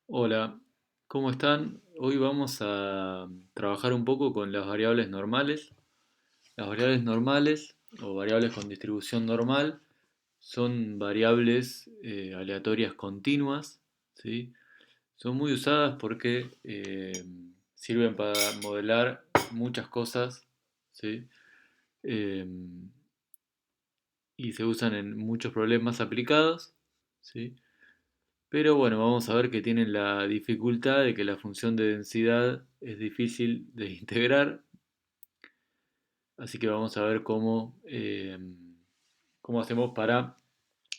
Hola, ¿cómo están? Hoy vamos a trabajar un poco con las variables normales. Las variables normales o variables con distribución normal son variables aleatorias continuas, ¿sí? Son muy usadas porque sirven para modelar muchas cosas, ¿sí? Eh, y se usan en muchos problemas aplicados, ¿sí? Pero bueno, vamos a ver que tienen la dificultad de que la función de densidad es difícil de integrar, así que vamos a ver cómo hacemos para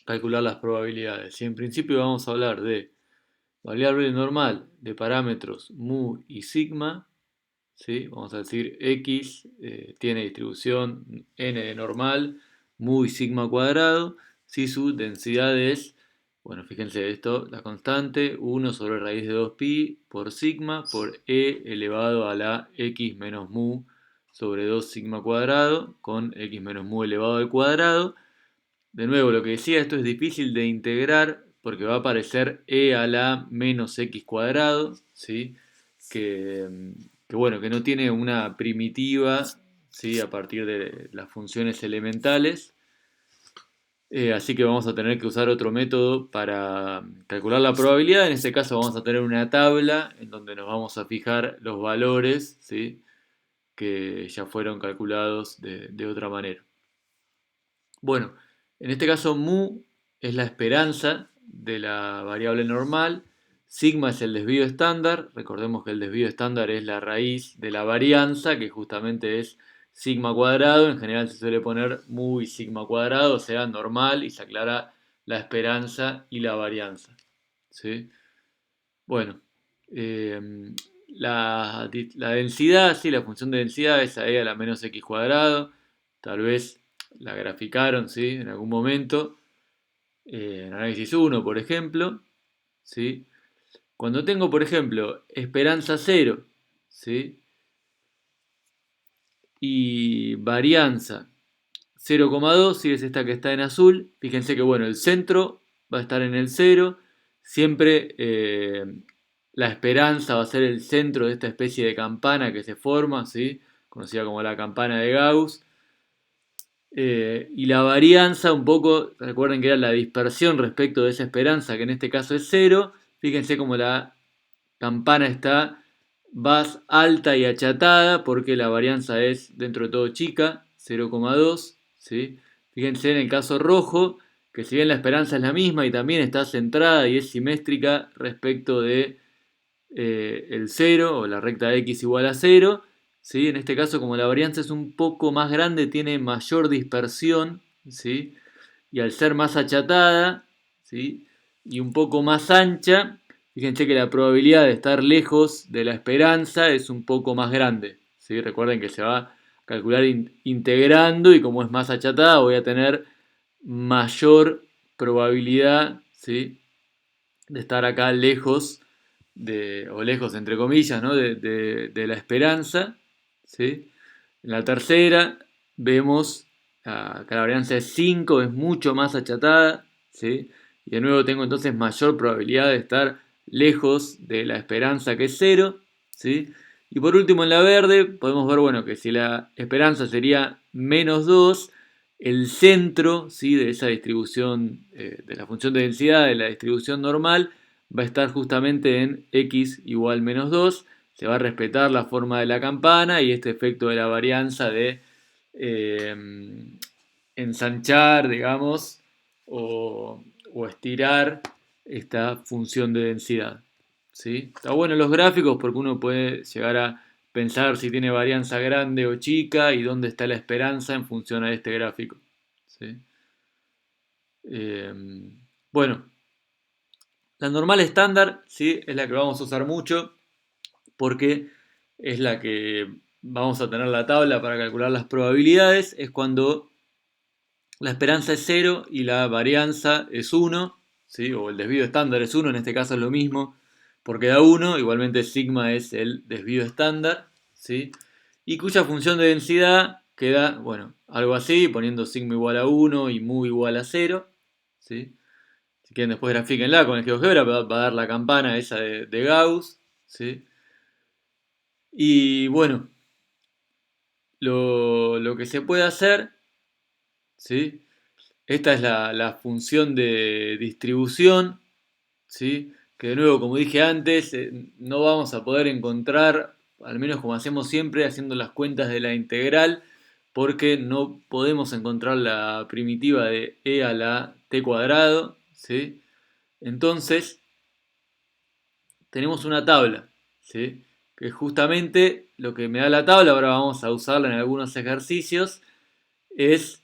calcular las probabilidades. Y en principio vamos a hablar de variable normal de parámetros mu y sigma, ¿sí? Vamos a decir x tiene distribución n de normal, mu y sigma cuadrado, si su densidad es, bueno, fíjense esto, la constante 1 sobre raíz de 2pi por sigma por e elevado a la x menos mu sobre 2 sigma cuadrado con x menos mu elevado al cuadrado. De nuevo, lo que decía, esto es difícil de integrar porque va a aparecer e a la menos x cuadrado, ¿sí? que, que bueno, que no tiene una primitiva, ¿sí? A partir de las funciones elementales. Así que vamos a tener que usar otro método para calcular la probabilidad. En este caso vamos a tener una tabla en donde nos vamos a fijar los valores, ¿sí? Que ya fueron calculados de otra manera. Bueno, en este caso mu es la esperanza de la variable normal, sigma es el desvío estándar, recordemos que el desvío estándar es la raíz de la varianza, que justamente es sigma cuadrado, en general se suele poner mu y sigma cuadrado, o sea, normal, y se aclara la esperanza y la varianza. ¿Sí? Bueno, eh, la densidad, sí, la función de densidad es a e a la menos x cuadrado, tal vez la graficaron, ¿sí? En algún momento, en análisis 1, por ejemplo, ¿sí? Cuando tengo, por ejemplo, esperanza 0, ¿sí? Y varianza 0,2, ¿sí? Es esta que está en azul, fíjense que, bueno, el centro va a estar en el 0, siempre la esperanza va a ser el centro de esta especie de campana que se forma, ¿sí? Conocida como la campana de Gauss. Y la varianza, un poco, recuerden que era la dispersión respecto de esa esperanza, que en este caso es cero. Fíjense como la campana está más alta y achatada, porque la varianza es dentro de todo chica, 0,2. ¿Sí? Fíjense en el caso rojo, que si bien la esperanza es la misma y también está centrada y es simétrica respecto de el 0 o la recta x igual a 0. ¿Sí? En este caso, como la varianza es un poco más grande, tiene mayor dispersión, ¿sí? Y al ser más achatada, ¿sí? Y un poco más ancha, fíjense que la probabilidad de estar lejos de la esperanza es un poco más grande. ¿Sí? Recuerden que se va a calcular integrando y como es más achatada voy a tener mayor probabilidad, ¿sí? De estar acá lejos o lejos entre comillas, ¿no? de la esperanza. ¿Sí? En la tercera vemos que la varianza es 5, es mucho más achatada. ¿Sí? Y de nuevo tengo entonces mayor probabilidad de estar lejos de la esperanza que es 0. ¿Sí? Y por último en la verde podemos ver, bueno, que si la esperanza sería menos 2, el centro, ¿sí? De esa distribución, de la función de densidad de la distribución normal, va a estar justamente en x igual menos 2. Se va a respetar la forma de la campana y este efecto de la varianza de eh, ensanchar, digamos, o estirar esta función de densidad. ¿Sí? Está bueno los gráficos porque uno puede llegar a pensar si tiene varianza grande o chica y dónde está la esperanza en función a este gráfico. ¿Sí? Eh, bueno, la normal estándar, ¿sí? Es la que vamos a usar mucho porque es la que vamos a tener la tabla para calcular las probabilidades. Es cuando la esperanza es 0 y la varianza es 1, ¿sí? O el desvío estándar es 1, en este caso es lo mismo, porque da 1, igualmente sigma es el desvío estándar, ¿sí? Y cuya función de densidad queda, bueno, algo así, poniendo sigma igual a 1 y mu igual a 0, ¿sí? Si quieren después grafíquenla con el GeoGebra, va a dar la campana esa de Gauss, ¿sí? Y bueno, lo que se puede hacer, ¿sí? Esta es la función de distribución, ¿sí? Que de nuevo, como dije antes, no vamos a poder encontrar, al menos como hacemos siempre, haciendo las cuentas de la integral, porque no podemos encontrar la primitiva de e a la t cuadrado, ¿sí? Entonces, tenemos una tabla, ¿sí? Que es justamente lo que me da la tabla, ahora vamos a usarla en algunos ejercicios, es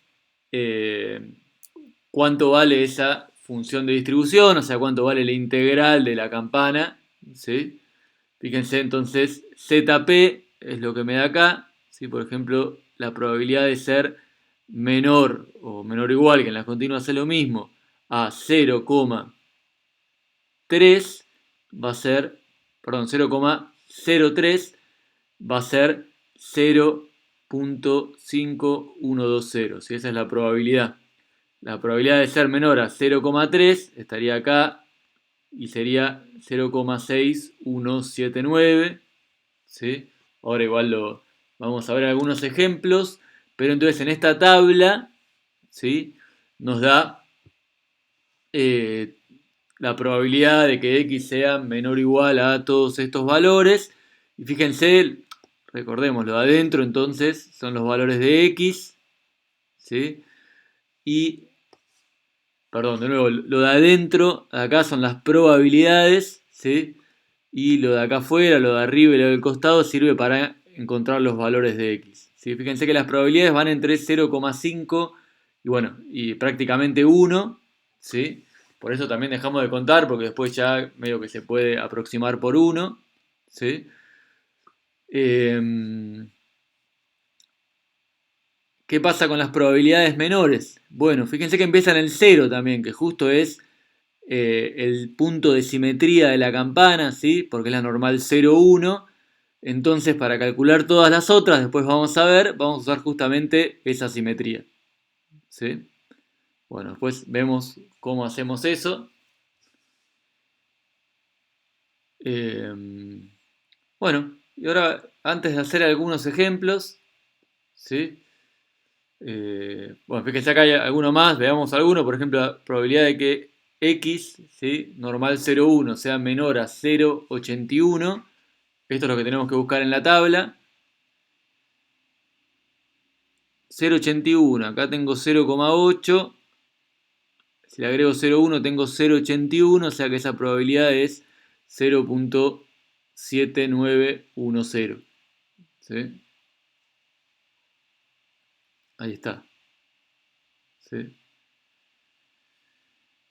cuánto vale esa función de distribución, o sea, cuánto vale la integral de la campana, ¿sí? Fíjense entonces, ZP es lo que me da acá, ¿sí? Por ejemplo, la probabilidad de ser menor o menor o igual, que en las continuas es lo mismo, a 0,3 va a ser, perdón, 0,03 va a ser 0,5120, ¿sí? Esa es la probabilidad. La probabilidad de ser menor a 0,3 estaría acá y sería 0,6179, ¿sí? Ahora igual vamos a ver algunos ejemplos, pero entonces en esta tabla, ¿sí? Nos da eh, la probabilidad de que x sea menor o igual a todos estos valores. Y fíjense, recordemos, lo de adentro entonces son los valores de x, ¿sí? Y, perdón, de nuevo, lo de adentro, acá son las probabilidades, ¿sí? Y lo de acá afuera, lo de arriba y lo del costado sirve para encontrar los valores de x, ¿sí? Fíjense que las probabilidades van entre 0,5 y bueno, y prácticamente 1, ¿sí? Por eso también dejamos de contar, porque después ya medio que se puede aproximar por 1, ¿sí? ¿Qué pasa con las probabilidades menores? Bueno, fíjense que empiezan en el 0 también, que justo es el punto de simetría de la campana, ¿sí? Porque es la normal 0,1. Entonces, para calcular todas las otras, después vamos a ver, vamos a usar justamente esa simetría, ¿sí? Bueno, después vemos cómo hacemos eso. Bueno, y ahora, antes de hacer algunos ejemplos, ¿sí? Bueno, fíjense acá hay alguno más, veamos alguno, por ejemplo, la probabilidad de que x, ¿sí? Normal 0,1 sea menor a 0,81. Esto es lo que tenemos que buscar en la tabla. 0,81, acá tengo 0,8. Si le agrego 0,1 tengo 0,81, o sea que esa probabilidad es 0,7910. ¿Sí? Ahí está. ¿Sí?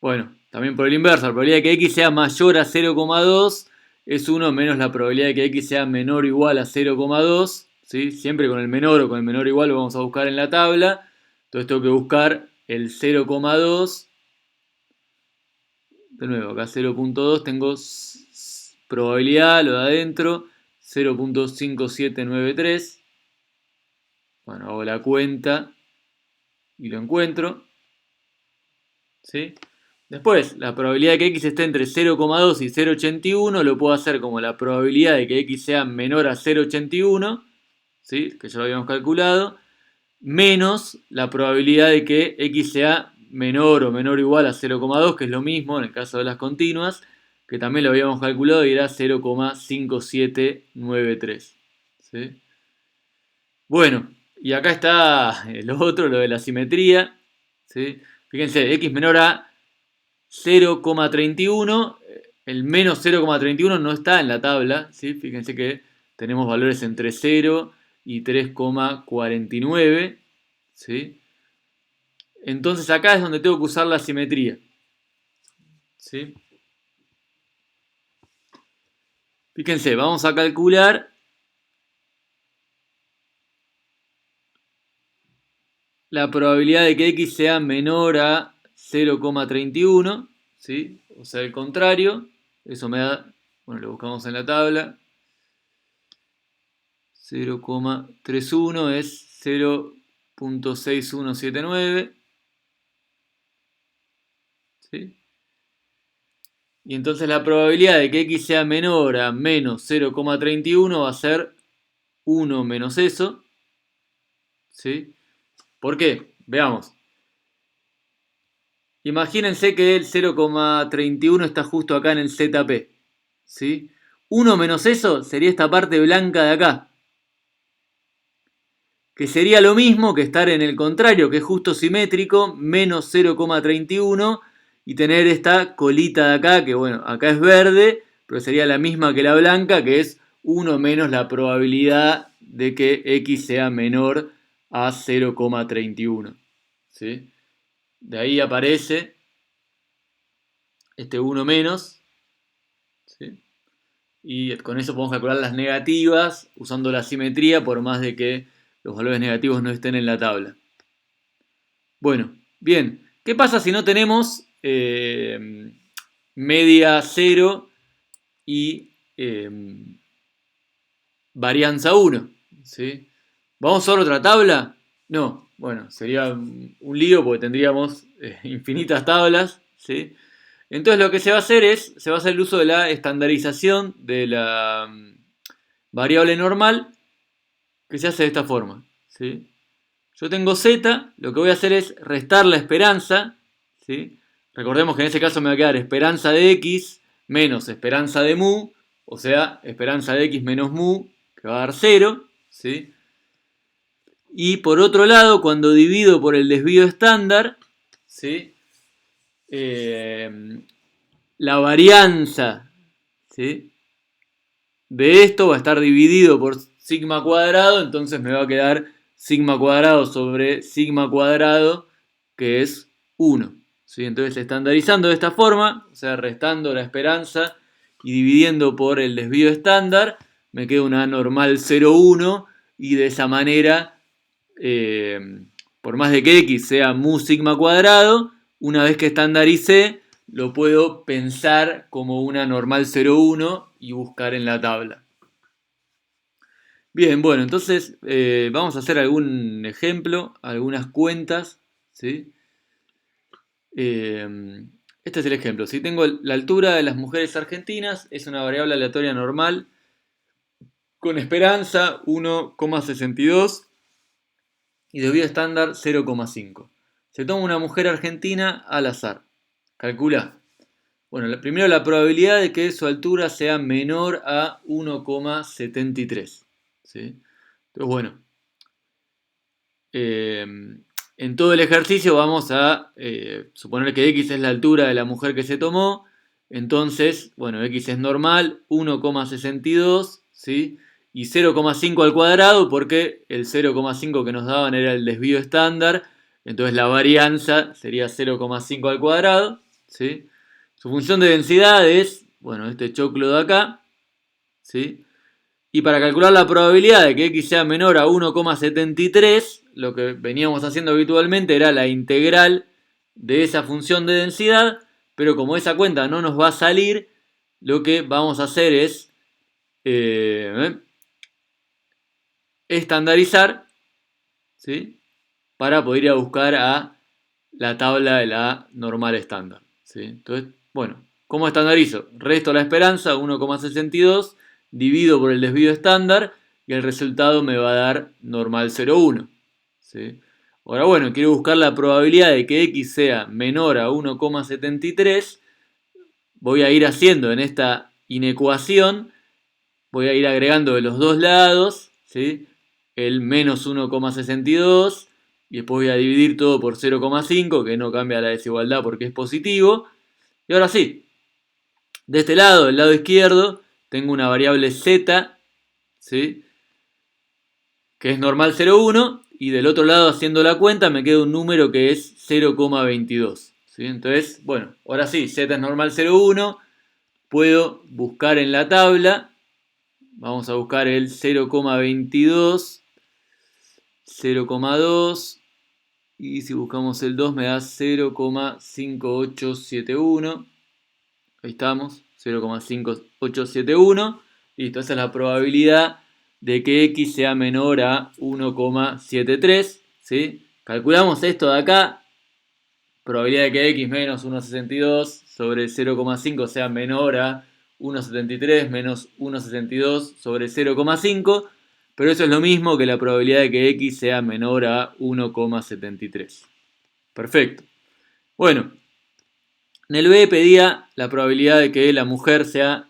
Bueno, también por el inverso, la probabilidad de que x sea mayor a 0,2 es 1 menos la probabilidad de que x sea menor o igual a 0,2. ¿Sí? Siempre con el menor o con el menor o igual lo vamos a buscar en la tabla. Entonces tengo que buscar el 0,2. De nuevo, acá 0,2 tengo probabilidad, lo de adentro, 0,5793. Bueno, hago la cuenta y lo encuentro, ¿sí? Después, la probabilidad de que x esté entre 0,2 y 0,81 lo puedo hacer como la probabilidad de que x sea menor a 0,81, ¿sí? Que ya lo habíamos calculado, menos la probabilidad de que x sea menor o menor o igual a 0,2, que es lo mismo en el caso de las continuas, que también lo habíamos calculado y era 0,5793. ¿Sí? Bueno, y acá está lo otro, lo de la simetría. ¿Sí? Fíjense, x menor a 0,31, el menos 0,31 no está en la tabla. ¿Sí? Fíjense que tenemos valores entre 0 y 3,49. ¿Sí? Entonces acá es donde tengo que usar la simetría. ¿Sí? Fíjense, vamos a calcular la probabilidad de que x sea menor a 0,31, ¿sí? O sea, el contrario. Eso me da, bueno, lo buscamos en la tabla. 0,31 es 0,6179. ¿Sí? Y entonces la probabilidad de que x sea menor a menos 0,31 va a ser 1 menos eso. ¿Sí? ¿Por qué? Veamos. Imagínense que el 0,31 está justo acá en el ZP. ¿Sí? 1 menos eso sería esta parte blanca de acá. Que sería lo mismo que estar en el contrario, que es justo simétrico, menos 0,31 y tener esta colita de acá, que bueno, acá es verde, pero sería la misma que la blanca, que es 1 menos la probabilidad de que x sea menor a 0,31. ¿Sí? De ahí aparece este 1 menos, ¿sí? Y con eso podemos calcular las negativas usando la simetría, por más de que los valores negativos no estén en la tabla. Bueno, bien. ¿Qué pasa si no tenemos media 0 y varianza 1? ¿Sí? ¿Vamos a ver otra tabla? No. Bueno, sería un lío porque tendríamos infinitas tablas. ¿Sí? Entonces lo que se va a hacer es, se va a hacer el uso de la estandarización de la variable normal, que se hace de esta forma. ¿Sí? Yo tengo z, lo que voy a hacer es restar la esperanza. ¿Sí? Recordemos que en ese caso me va a quedar esperanza de x menos esperanza de mu, o sea, esperanza de x menos mu, que va a dar 0. ¿Sí? Y por otro lado, cuando divido por el desvío estándar, ¿sí? La varianza, ¿sí? de esto va a estar dividido por sigma cuadrado, entonces me va a quedar sigma cuadrado sobre sigma cuadrado, que es 1. ¿Sí? Entonces, estandarizando de esta forma, o sea, restando la esperanza y dividiendo por el desvío estándar, me queda una normal 0,1 y de esa manera, por más de que x sea mu sigma cuadrado, una vez que estandaricé, lo puedo pensar como una normal 0,1 y buscar en la tabla. Bien, bueno, entonces vamos a hacer algún ejemplo, algunas cuentas. ¿Sí? Este es el ejemplo. Si tengo la altura de las mujeres argentinas, es una variable aleatoria normal con esperanza 1,62 y desvío estándar 0,5. Se toma una mujer argentina al azar. Calcula. Bueno, primero la probabilidad de que su altura sea menor a 1,73. ¿Sí? Entonces, bueno, en todo el ejercicio vamos a suponer que x es la altura de la mujer que se tomó. Entonces, bueno, x es normal, 1,62, ¿sí? Y 0,5 al cuadrado, porque el 0,5 que nos daban era el desvío estándar. Entonces la varianza sería 0,5 al cuadrado, ¿sí? Su función de densidad es, bueno, este choclo de acá, ¿sí? Y para calcular la probabilidad de que x sea menor a 1,73, lo que veníamos haciendo habitualmente era la integral de esa función de densidad, pero como esa cuenta no nos va a salir, lo que vamos a hacer es estandarizar, ¿sí? Para poder ir a buscar a la tabla de la normal estándar. ¿Sí? Entonces, bueno, ¿cómo estandarizo? Resto la esperanza, 1,62, divido por el desvío estándar y el resultado me va a dar normal 0,1. ¿Sí? Ahora, bueno, quiero buscar la probabilidad de que x sea menor a 1,73. Voy a ir haciendo en esta inecuación, voy a ir agregando de los dos lados, ¿sí? El menos 1,62 y después voy a dividir todo por 0,5, que no cambia la desigualdad porque es positivo. Y ahora sí, de este lado, del lado izquierdo, tengo una variable z, ¿sí? Que es normal 0,1, y del otro lado, haciendo la cuenta, me queda un número que es 0,22. ¿Sí? Entonces, bueno, ahora sí, z es normal 0,1, puedo buscar en la tabla, vamos a buscar el 0,22, 0,2, y si buscamos el 2 me da 0,5871. Ahí estamos, 0,5871. Listo, esa es la probabilidad de que x sea menor a 1,73. ¿Sí? Calculamos esto de acá. Probabilidad de que x menos 1,62 sobre 0,5 sea menor a 1,73 menos 1,62 sobre 0,5, pero eso es lo mismo que la probabilidad de que x sea menor a 1,73. Perfecto. Bueno, en el B pedía la probabilidad de que la mujer sea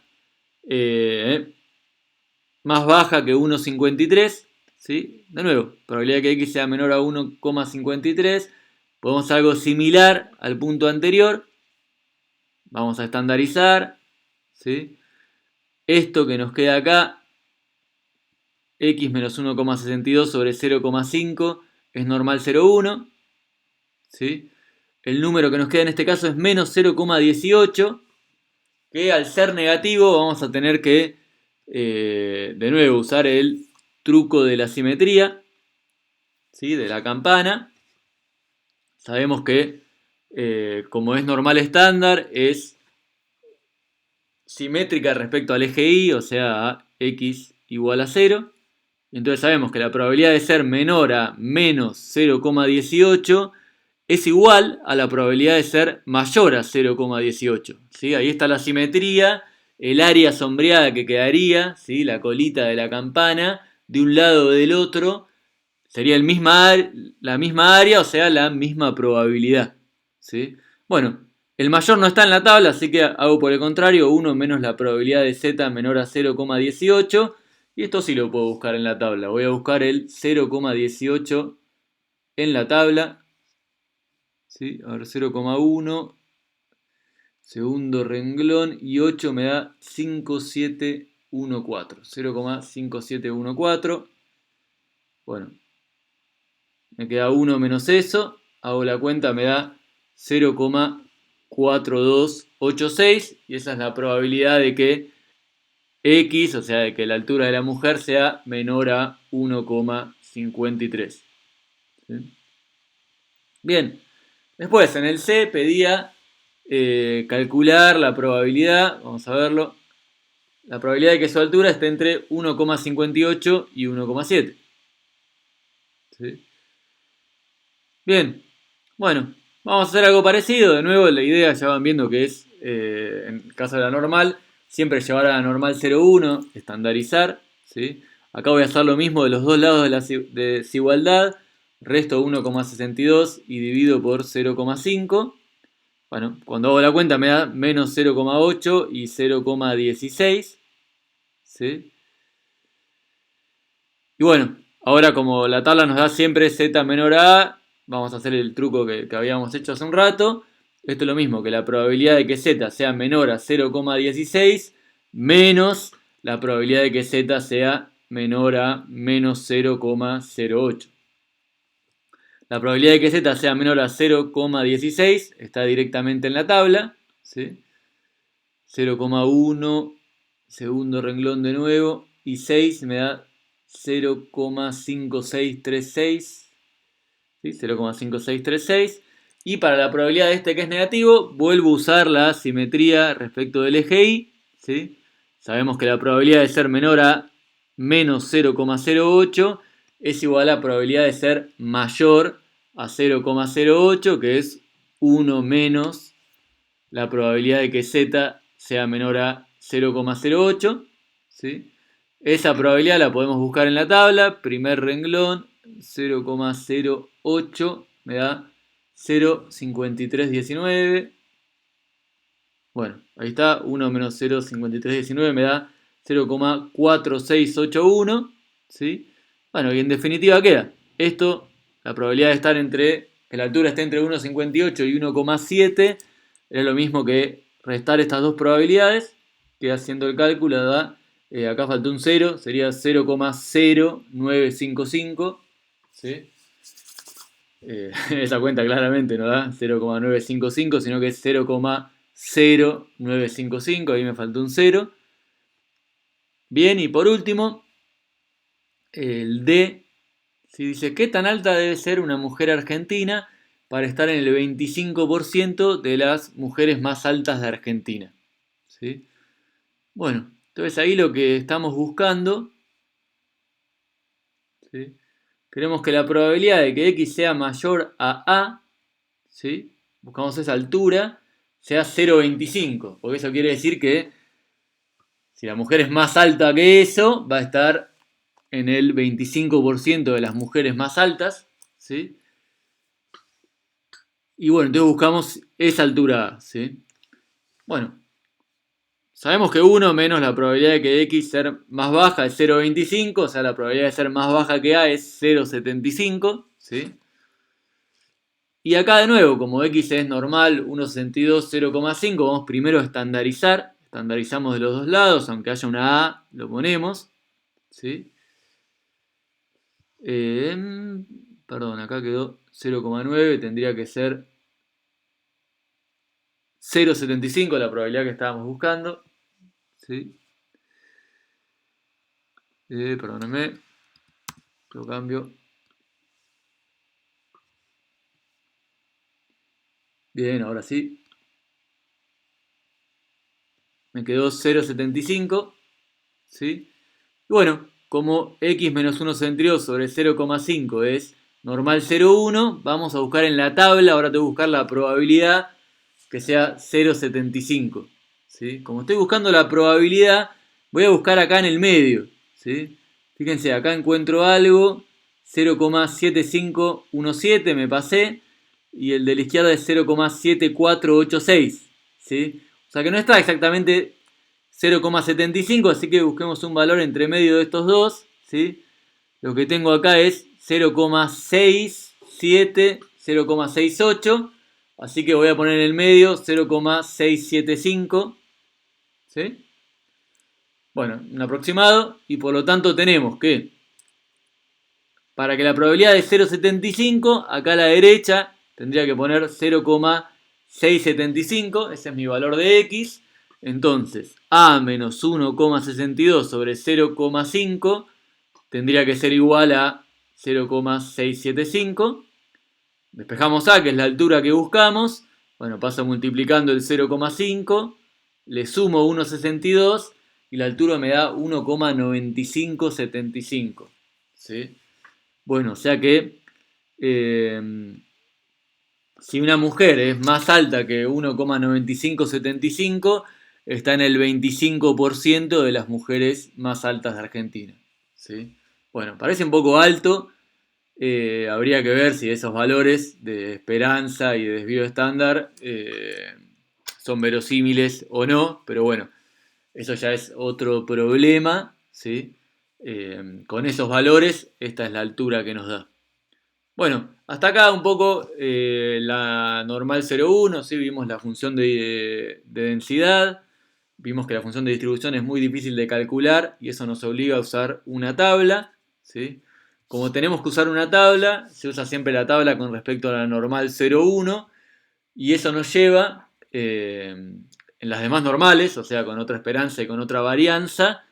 más baja que 1,53. ¿Sí? De nuevo, probabilidad de que x sea menor a 1,53. Podemos hacer algo similar al punto anterior. Vamos a estandarizar. ¿Sí? Esto que nos queda acá, x menos 1,62 sobre 0,5 es normal 0,1. ¿Sí? El número que nos queda en este caso es menos 0,18, que al ser negativo vamos a tener que de nuevo usar el truco de la simetría, ¿sí? De la campana. Sabemos que como es normal estándar es simétrica respecto al eje y, o sea a x igual a 0. Entonces sabemos que la probabilidad de ser menor a menos 0,18 es igual a la probabilidad de ser mayor a 0,18. ¿Sí? Ahí está la simetría, el área sombreada que quedaría, ¿sí? La colita de la campana, de un lado o del otro, sería la misma área, o sea, la misma probabilidad. ¿Sí? Bueno, el mayor no está en la tabla, así que hago por el contrario, 1 menos la probabilidad de z menor a 0,18. Y esto sí lo puedo buscar en la tabla. Voy a buscar el 0,18 en la tabla. ¿Sí? A ver, 0,1, segundo renglón, y 8 me da 5,714. 0,5714. Bueno, me queda 1 menos eso. Hago la cuenta, me da 0,4286. Y esa es la probabilidad de que x, o sea, de que la altura de la mujer sea menor a 1,53. ¿Sí? Bien, después en el C pedía calcular la probabilidad, vamos a verlo, la probabilidad de que su altura esté entre 1,58 y 1,7. ¿Sí? Bien, bueno, vamos a hacer algo parecido. De nuevo, la idea ya van viendo que es, en el caso de la normal, siempre llevar a la normal 0,1, estandarizar. ¿Sí? Acá voy a hacer lo mismo de los dos lados de la desigualdad. Resto 1,62 y divido por 0,5. Bueno, cuando hago la cuenta me da menos 0,8 y 0,16. ¿Sí? Y bueno, ahora como la tabla nos da siempre z menor a a, vamos a hacer el truco que habíamos hecho hace un rato. Esto es lo mismo, que la probabilidad de que z sea menor a 0,16 menos la probabilidad de que z sea menor a menos 0,08. La probabilidad de que z sea menor a 0,16 está directamente en la tabla. ¿Sí? 0,1, segundo renglón de nuevo, y 6 me da 0,5636. ¿Sí? 0,5636. Y para la probabilidad de este que es negativo, vuelvo a usar la simetría respecto del eje y. ¿Sí? Sabemos que la probabilidad de ser menor a menos 0,08 es igual a la probabilidad de ser mayor a 0,08, que es 1 menos la probabilidad de que z sea menor a 0,08. ¿Sí? Esa probabilidad la podemos buscar en la tabla. Primer renglón, 0,08 me da 0,5319. Bueno, ahí está, 1 menos 0,5319 me da 0,4681. ¿Sí? Bueno, y en definitiva queda esto, la probabilidad de estar entre, que la altura esté entre 1,58 y 1,7, era lo mismo que restar estas dos probabilidades, que haciendo el cálculo da, acá faltó un 0, sería 0,0955. ¿Sí? Esa cuenta claramente no da 0,955, sino que es 0,0955, ahí me faltó un 0. Bien, y por último, el D, si dice, ¿qué tan alta debe ser una mujer argentina para estar en el 25% de las mujeres más altas de Argentina? ¿Sí? Bueno, entonces ahí lo que estamos buscando, ¿sí? Queremos que la probabilidad de que x sea mayor a a, ¿sí? Buscamos esa altura, sea 0,25, porque eso quiere decir que si la mujer es más alta que eso, va a estar en el 25% de las mujeres más altas, ¿sí? Y bueno, entonces buscamos esa altura A, ¿sí? Bueno, sabemos que 1 menos la probabilidad de que X ser más baja es 0,25, o sea, la probabilidad de ser más baja que A es 0,75, ¿sí? Y acá de nuevo, como X es normal, 1,62, 0,5, vamos primero a estandarizar. Estandarizamos de los dos lados, aunque haya una A, lo ponemos, ¿sí? Perdón, acá quedó 0,9, tendría que ser 0,75 la probabilidad que estábamos buscando, ¿sí? Perdónenme, lo cambio. Bien, ahora sí. Me quedó 0,75, ¿sí? Y bueno, como x menos 1,62 sobre 0,5 es normal 0,1, vamos a buscar en la tabla, ahora tengo que buscar la probabilidad que sea 0,75, ¿sí? Como estoy buscando la probabilidad, voy a buscar acá en el medio, ¿sí? Fíjense, acá encuentro algo, 0,7517 me pasé, y el de la izquierda es 0,7486, ¿sí? O sea que no está exactamente 0,75, así que busquemos un valor entre medio de estos dos, ¿sí? Lo que tengo acá es 0,67, 0,68, así que voy a poner en el medio 0,675, ¿sí? Bueno, un aproximado, y por lo tanto tenemos que, para que la probabilidad de 0,75, acá a la derecha tendría que poner 0,675, ese es mi valor de X. Entonces, A menos 1,62 sobre 0,5 tendría que ser igual a 0,675. Despejamos A, que es la altura que buscamos. Bueno, paso multiplicando el 0,5, le sumo 1,62 y la altura me da 1,9575. ¿Sí? Bueno, o sea que si una mujer es más alta que 1,9575, está en el 25% de las mujeres más altas de Argentina. ¿Sí? Bueno, parece un poco alto. Habría que ver si esos valores de esperanza y de desvío estándar son verosímiles o no, pero bueno, eso ya es otro problema, ¿sí? Con esos valores, esta es la altura que nos da. Bueno, hasta acá un poco la normal 0,1, ¿sí? Vimos la función de densidad, vimos que la función de distribución es muy difícil de calcular y eso nos obliga a usar una tabla, ¿sí? Como tenemos que usar una tabla, se usa siempre la tabla con respecto a la normal 0,1 y eso nos lleva, en las demás normales, o sea, con otra esperanza y con otra varianza,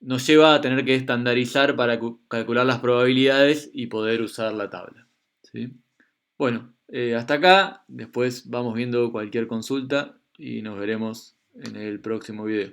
nos lleva a tener que estandarizar para calcular las probabilidades y poder usar la tabla, ¿sí? Bueno, hasta acá, después vamos viendo cualquier consulta y nos veremos en el próximo video.